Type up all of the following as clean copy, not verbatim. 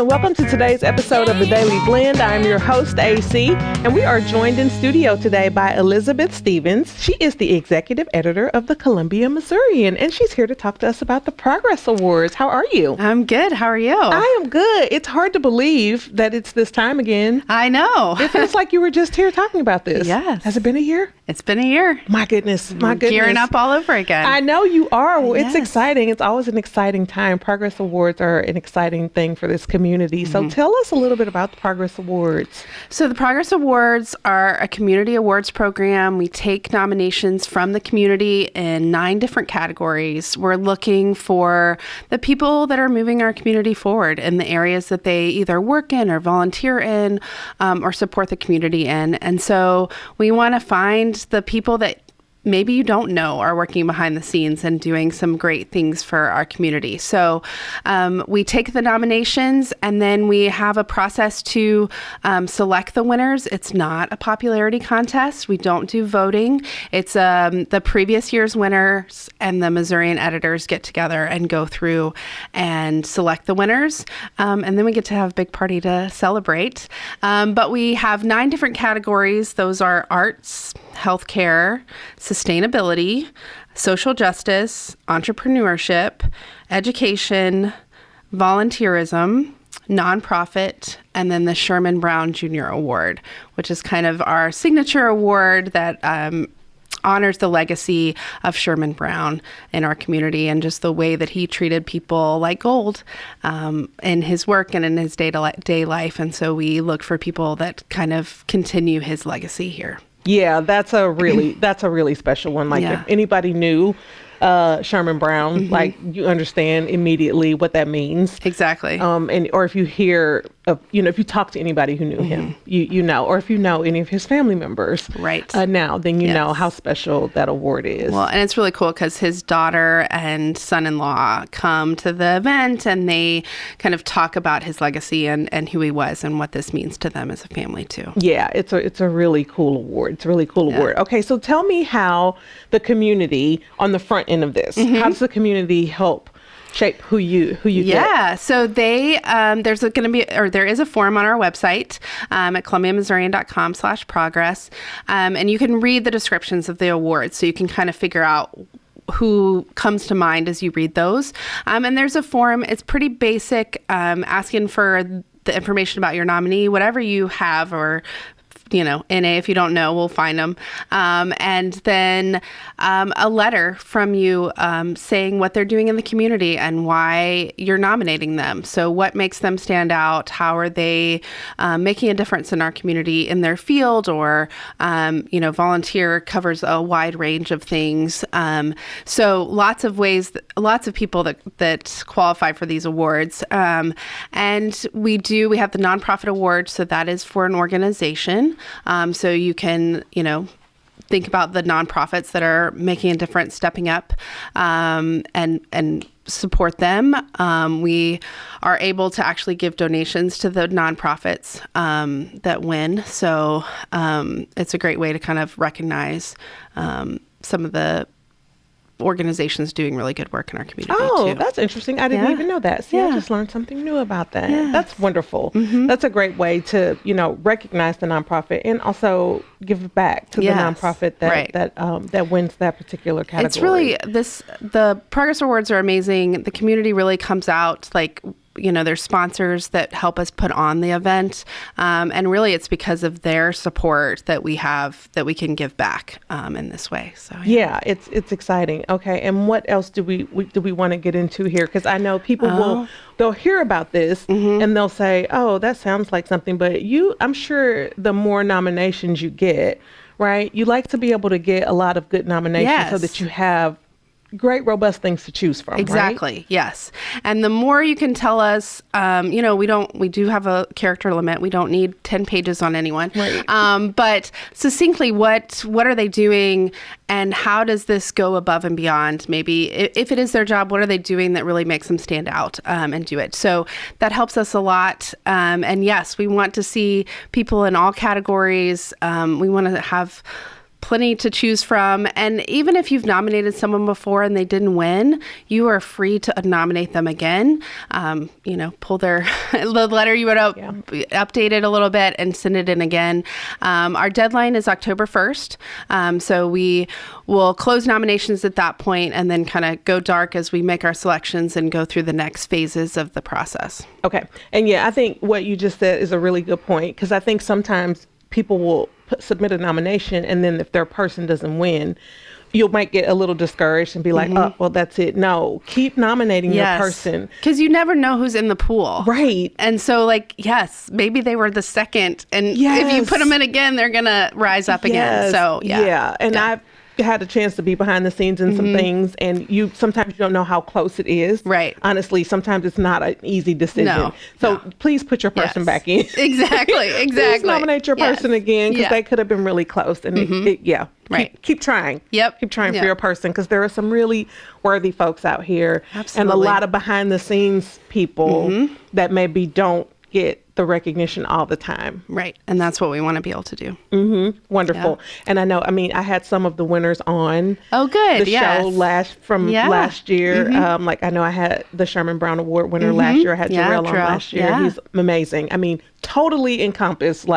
and welcome to today's episode of The Daily Blend. I'm your host, AC, and we are joined in studio today by Elizabeth Stevens. She is the executive editor of the Columbia Missourian, and she's here to talk to us about the Progress Awards. How are you? I'm good. How are you? I am good. It's hard to believe that it's this time again. I know. It feels like you were just here talking about this. Yes. Has it been a year? It's been a year. My goodness. My goodness. Gearing up all over again. I know you are. Well, Yes. It's exciting. It's always an exciting time. Progress Awards are an exciting thing for this community. So tell us a little bit about the Progress Awards. So the Progress Awards are a community awards program. We take nominations from the community in 9 different categories. We're looking for the people that are moving our community forward in the areas that they either work in or volunteer in or support the community in. And so we want to find the people that maybe you don't know are working behind the scenes and doing some great things for our community. So we take the nominations and then we have a process to select the winners. It's not a popularity contest. We don't do voting. It's the previous year's winners and the Missourian editors get together and go through and select the winners. And then we get to have a big party to celebrate. But we have 9 different categories. Those are arts, healthcare, sustainability, social justice, entrepreneurship, education, volunteerism, nonprofit, and then the Sherman Brown Jr. Award, which is kind of our signature award that honors the legacy of Sherman Brown in our community and just the way that he treated people like gold in his work and in his day-to-day life. And so we look for people that kind of continue his legacy here. Yeah, that's a really special one. Like if anybody knew Sherman Brown, like you understand immediately what that means. Exactly. Or if you hear of, if you talk to anybody who knew him, you know, or if you know any of his family members, right? Now, then you know how special that award is. Well, and it's really cool because his daughter and son-in-law come to the event and they kind of talk about his legacy and who he was and what this means to them as a family too. Yeah, it's a really cool award. It's a really cool award. Okay, so tell me how the community on the front end of this, how does the community help shape who you get? Yeah, so there is a form on our website at columbiamissourian.com/progress, and you can read the descriptions of the awards, so you can kind of figure out who comes to mind as you read those. And there's a form. It's pretty basic, asking for the information about your nominee, whatever you have, or NA, if you don't know, we'll find them. And then a letter from you saying what they're doing in the community and why you're nominating them. So what makes them stand out? How are they making a difference in our community in their field? Or, volunteer covers a wide range of things. So lots of ways, lots of people that qualify for these awards. And we have the nonprofit award. So that is for an organization. So you can, think about the nonprofits that are making a difference, stepping up, and support them. We are able to actually give donations to the nonprofits that win. So it's a great way to kind of recognize some of the organizations doing really good work in our community too. That's interesting. I didn't even know that. See, I just learned something new about that. Yes. That's wonderful. That's a great way to, recognize the nonprofit and also give back to the nonprofit that wins that particular category. It's really the Progress Awards are amazing. The community really comes out there's sponsors that help us put on the event. And really it's because of their support that we have that we can give back in this way. So it's exciting. Okay. And what else do we want to get into here? Because I know people they'll hear about this and they'll say, oh, that sounds like something, but I'm sure the more nominations you get, right? You like to be able to get a lot of good nominations so that you have great, robust things to choose from. Exactly. Right? Yes. And the more you can tell us, we do have a character limit. We don't need 10 pages on anyone. Right. But succinctly, what are they doing and how does this go above and beyond? Maybe if it is their job, what are they doing that really makes them stand out and do it? So that helps us a lot. And yes, we want to see people in all categories. We want to have plenty to choose from. And even if you've nominated someone before and they didn't win, you are free to nominate them again. Pull the letter you wrote out, update it a little bit and send it in again. Our deadline is October 1st. So we will close nominations at that point and then kind of go dark as we make our selections and go through the next phases of the process. Okay. And I think what you just said is a really good point, because I think sometimes people will submit a nomination, and then if their person doesn't win, you might get a little discouraged and be like, oh, well, that's it. No, keep nominating your person. Because you never know who's in the pool. Right. And so, maybe they were the second. And if you put them in again, they're going to rise up again. So, And I've had a chance to be behind the scenes in some things, and sometimes you don't know how close it is. Right. Honestly, sometimes it's not an easy decision. So please put your person back in. Exactly. Please nominate your person again, because they could have been really close. And keep trying. Yep. Keep trying for your person, because there are some really worthy folks out here. Absolutely. And a lot of behind the scenes people that maybe don't get the recognition all the time. Right. And that's what we want to be able to do. Wonderful. Yeah. And I know, I had some of the winners on the show last year. I know I had the Sherman Brown Award winner last year. I had Jarrell on last year. Yeah. He's amazing. Totally encompassed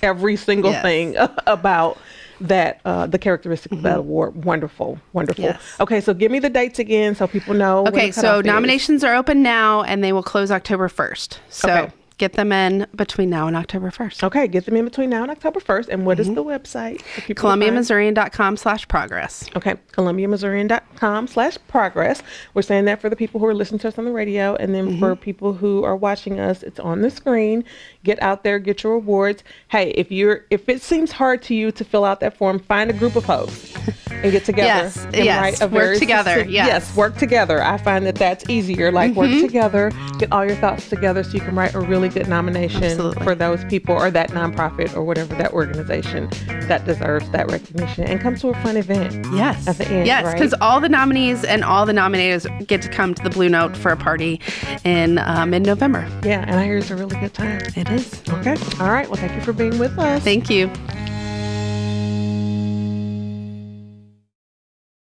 every single thing about that, the characteristics of that award. Wonderful. Yes. Okay, so give me the dates again so people know. Okay, so nominations are open now and they will close October 1st. So get them in between now and October 1st. Okay, get them in between now and October 1st. And what is the website? ColumbiaMissourian.com/progress. Okay, ColumbiaMissourian.com/progress. We're saying that for the people who are listening to us on the radio, and then for people who are watching us, it's on the screen. Get out there, get your awards. Hey, if it seems hard to you to fill out that form, find a group of folks and get together. Work together. Yes, work together. I find that that's easier. Work together, get all your thoughts together so you can write a really good nomination for those people or that nonprofit or whatever that organization that deserves that recognition, and come to a fun event. Yes. At the end. Yes, because all the nominees and all the nominators get to come to the Blue Note for a party in mid-November. Yeah, and I hear it's a really good time. It is. Okay. All right. Well, thank you for being with us. Thank you.